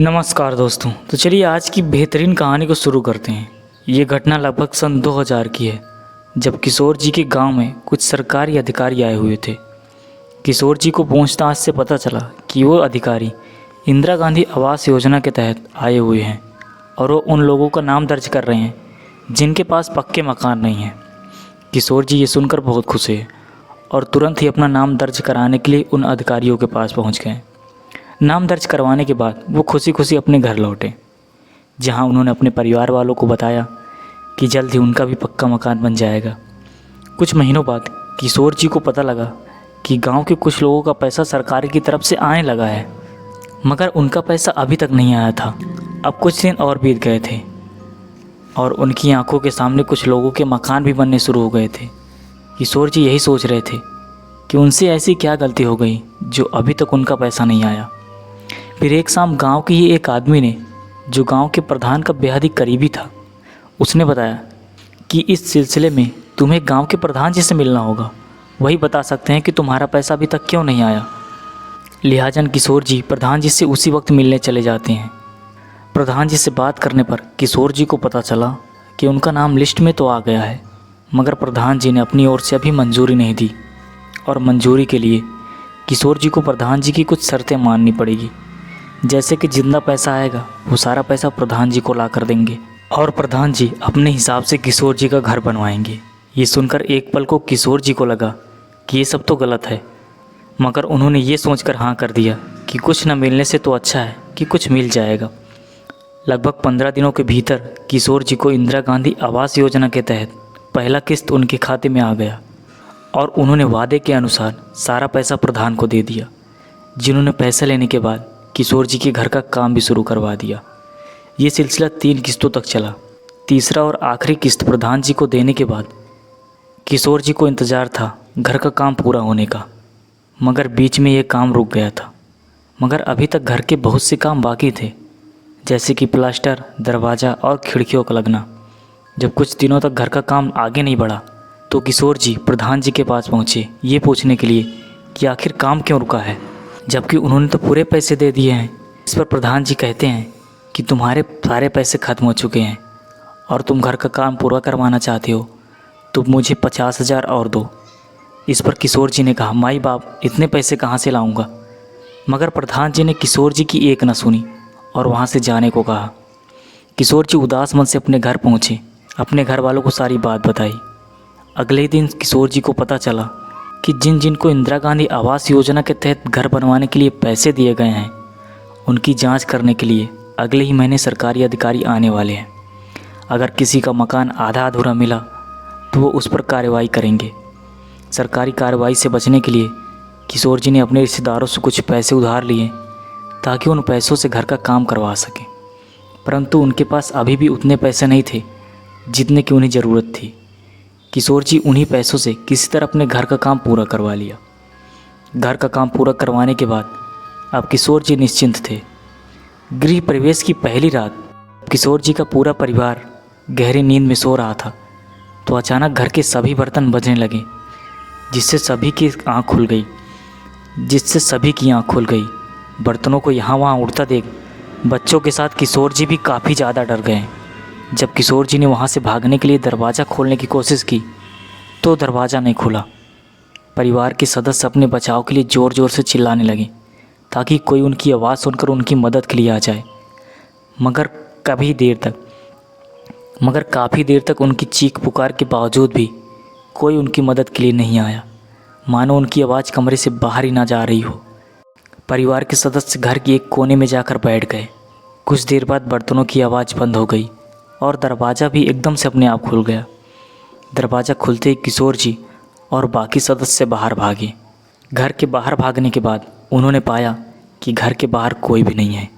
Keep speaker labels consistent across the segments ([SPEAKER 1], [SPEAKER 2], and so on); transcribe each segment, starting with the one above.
[SPEAKER 1] नमस्कार दोस्तों। तो चलिए आज की बेहतरीन कहानी को शुरू करते हैं। ये घटना लगभग सन 2000 की है, जब किशोर जी के गांव में कुछ सरकारी अधिकारी आए हुए थे। किशोर जी को पूछताछ से पता चला कि वो अधिकारी इंदिरा गांधी आवास योजना के तहत आए हुए हैं और वो उन लोगों का नाम दर्ज कर रहे हैं जिनके पास पक्के मकान नहीं हैं। किशोर जी ये सुनकर बहुत खुश हुए और तुरंत ही अपना नाम दर्ज कराने के लिए उन अधिकारियों के पास पहुँच गए। नाम दर्ज करवाने के बाद वो खुशी खुशी अपने घर लौटे, जहां उन्होंने अपने परिवार वालों को बताया कि जल्द ही उनका भी पक्का मकान बन जाएगा। कुछ महीनों बाद किशोर जी को पता लगा कि गांव के कुछ लोगों का पैसा सरकार की तरफ से आने लगा है, मगर उनका पैसा अभी तक नहीं आया था। अब कुछ दिन और बीत गए थे और उनकी आंखों के सामने कुछ लोगों के मकान भी बनने शुरू हो गए थे। किशोर जी यही सोच रहे थे कि उनसे ऐसी क्या गलती हो गई जो अभी तक उनका पैसा नहीं आया। फिर एक शाम गांव के ही एक आदमी ने, जो गांव के प्रधान का बेहद ही करीबी था, उसने बताया कि इस सिलसिले में तुम्हें गांव के प्रधान जी से मिलना होगा, वही बता सकते हैं कि तुम्हारा पैसा अभी तक क्यों नहीं आया। लिहाजन किशोर जी प्रधान जी से उसी वक्त मिलने चले जाते हैं। प्रधान जी से बात करने पर किशोर जी को पता चला कि उनका नाम लिस्ट में तो आ गया है, मगर प्रधान जी ने अपनी ओर से अभी मंजूरी नहीं दी और मंजूरी के लिए किशोर जी को प्रधान जी की कुछ शर्तें माननी पड़ेगी। जैसे कि जितना पैसा आएगा वो सारा पैसा प्रधान जी को ला कर देंगे और प्रधान जी अपने हिसाब से किशोर जी का घर बनवाएंगे। ये सुनकर एक पल को किशोर जी को लगा कि ये सब तो गलत है, मगर उन्होंने ये सोचकर हाँ कर दिया कि कुछ न मिलने से तो अच्छा है कि कुछ मिल जाएगा। लगभग 15 दिनों के भीतर किशोर जी को इंदिरा गांधी आवास योजना के तहत पहला किस्त उनके खाते में आ गया और उन्होंने वादे के अनुसार सारा पैसा प्रधान को दे दिया, जिन्होंने पैसा लेने के बाद किशोर जी के घर का काम भी शुरू करवा दिया। ये सिलसिला 3 किस्तों तक चला। तीसरा और आखिरी किस्त प्रधान जी को देने के बाद किशोर जी को इंतज़ार था घर का काम पूरा होने का, मगर बीच में ये काम रुक गया था। मगर अभी तक घर के बहुत से काम बाकी थे, जैसे कि प्लास्टर, दरवाज़ा और खिड़कियों का लगना। जब कुछ दिनों तक घर का काम आगे नहीं बढ़ा तो किशोर जी प्रधान जी के पास पहुँचे ये पूछने के लिए कि आखिर काम क्यों रुका है, जबकि उन्होंने तो पूरे पैसे दे दिए हैं। इस पर प्रधान जी कहते हैं कि तुम्हारे सारे पैसे खत्म हो चुके हैं और तुम घर का काम पूरा करवाना चाहते हो तो मुझे 50,000 और दो। इस पर किशोर जी ने कहा, माई बाप इतने पैसे कहाँ से लाऊंगा। मगर प्रधान जी ने किशोर जी की एक न सुनी और वहाँ से जाने को कहा। किशोर जी उदास मन से अपने घर पहुँचे, अपने घर वालों को सारी बात बताई। अगले दिन किशोर जी को पता चला कि जिन जिन को इंदिरा गांधी आवास योजना के तहत घर बनवाने के लिए पैसे दिए गए हैं, उनकी जांच करने के लिए अगले ही महीने सरकारी अधिकारी आने वाले हैं। अगर किसी का मकान आधा अधूरा मिला तो वो उस पर कार्रवाई करेंगे। सरकारी कार्रवाई से बचने के लिए किशोर जी ने अपने रिश्तेदारों से कुछ पैसे उधार लिए ताकि उन पैसों से घर का काम करवा सकें, परंतु उनके पास अभी भी उतने पैसे नहीं थे जितने की उन्हें ज़रूरत थी। किशोर जी उन्हीं पैसों से किसी तरह अपने घर का काम पूरा करवा लिया। घर का काम पूरा करवाने के बाद अब किशोर जी निश्चिंत थे। गृह प्रवेश की पहली रात किशोर जी का पूरा परिवार गहरी नींद में सो रहा था तो अचानक घर के सभी बर्तन बजने लगे, जिससे सभी की आँख खुल गई। बर्तनों को यहाँ वहाँ उड़ता देख बच्चों के साथ किशोर जी भी काफ़ी ज़्यादा डर गए। जब किशोर जी ने वहाँ से भागने के लिए दरवाज़ा खोलने की कोशिश की तो दरवाज़ा नहीं खुला। परिवार के सदस्य अपने बचाव के लिए ज़ोर ज़ोर से चिल्लाने लगे ताकि कोई उनकी आवाज़ सुनकर उनकी मदद के लिए आ जाए, मगर काफ़ी देर तक उनकी चीख पुकार के बावजूद भी कोई उनकी मदद के लिए नहीं आया, मानो उनकी आवाज़ कमरे से बाहर ही ना जा रही हो। परिवार के सदस्य घर के एक कोने में जाकर बैठ गए। कुछ देर बाद बर्तनों की आवाज़ बंद हो गई और दरवाज़ा भी एकदम से अपने आप खुल गया। दरवाज़ा खुलते ही किशोर जी और बाकी सदस्य बाहर भागे। घर के बाहर भागने के बाद उन्होंने पाया कि घर के बाहर कोई भी नहीं है।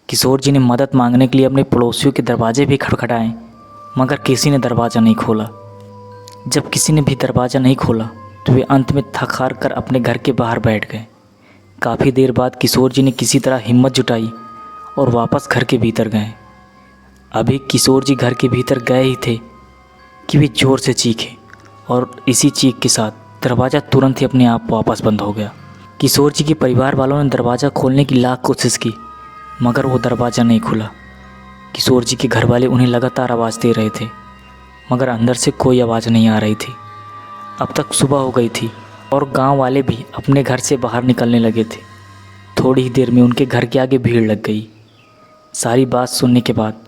[SPEAKER 1] किशोर जी ने मदद मांगने के लिए अपने पड़ोसियों के दरवाजे भी खटखटाए, मगर किसी ने दरवाज़ा नहीं खोला। जब किसी ने भी दरवाज़ा नहीं खोला तो वे अंत में थक हार कर अपने घर के बाहर बैठ गए। काफ़ी देर बाद किशोर जी ने किसी तरह हिम्मत जुटाई और वापस घर के भीतर गए। अभी किशोर जी घर के भीतर गए ही थे कि वे ज़ोर से चीखे और इसी चीख के साथ दरवाज़ा तुरंत ही अपने आप वापस बंद हो गया। किशोर जी के परिवार वालों ने दरवाज़ा खोलने की लाख कोशिश की, मगर वो दरवाज़ा नहीं खुला। किशोर जी के घर वाले उन्हें लगातार आवाज़ दे रहे थे, मगर अंदर से कोई आवाज़ नहीं आ रही थी। अब तक सुबह हो गई थी और गांव वाले भी अपने घर से बाहर निकलने लगे थे। थोड़ी ही देर में उनके घर के आगे भीड़ लग गई। सारी बात सुनने के बाद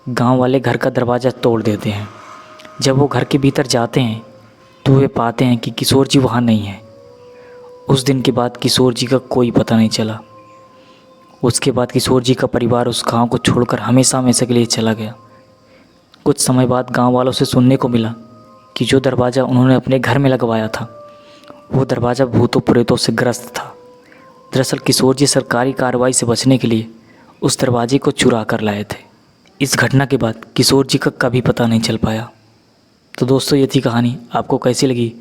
[SPEAKER 1] गांव वाले घर का दरवाज़ा तोड़ देते हैं। जब वो घर के भीतर जाते हैं तो वे पाते हैं कि किशोर जी वहाँ नहीं है। उस दिन के बाद किशोर जी का कोई पता नहीं चला। उसके बाद किशोर जी का परिवार उस गांव को छोड़कर हमेशा हमेशा के लिए चला गया। कुछ समय बाद गांव वालों से सुनने को मिला कि जो दरवाज़ा उन्होंने अपने घर में लगवाया था वो दरवाज़ा भूतों प्रेतों से ग्रस्त था। दरअसल किशोर जी सरकारी कार्रवाई से बचने के लिए उस दरवाजे को चुरा कर लाए थे। इस घटना के बाद किशोर जी का कभी पता नहीं चल पाया। तो दोस्तों, ये थी कहानी। आपको कैसी लगी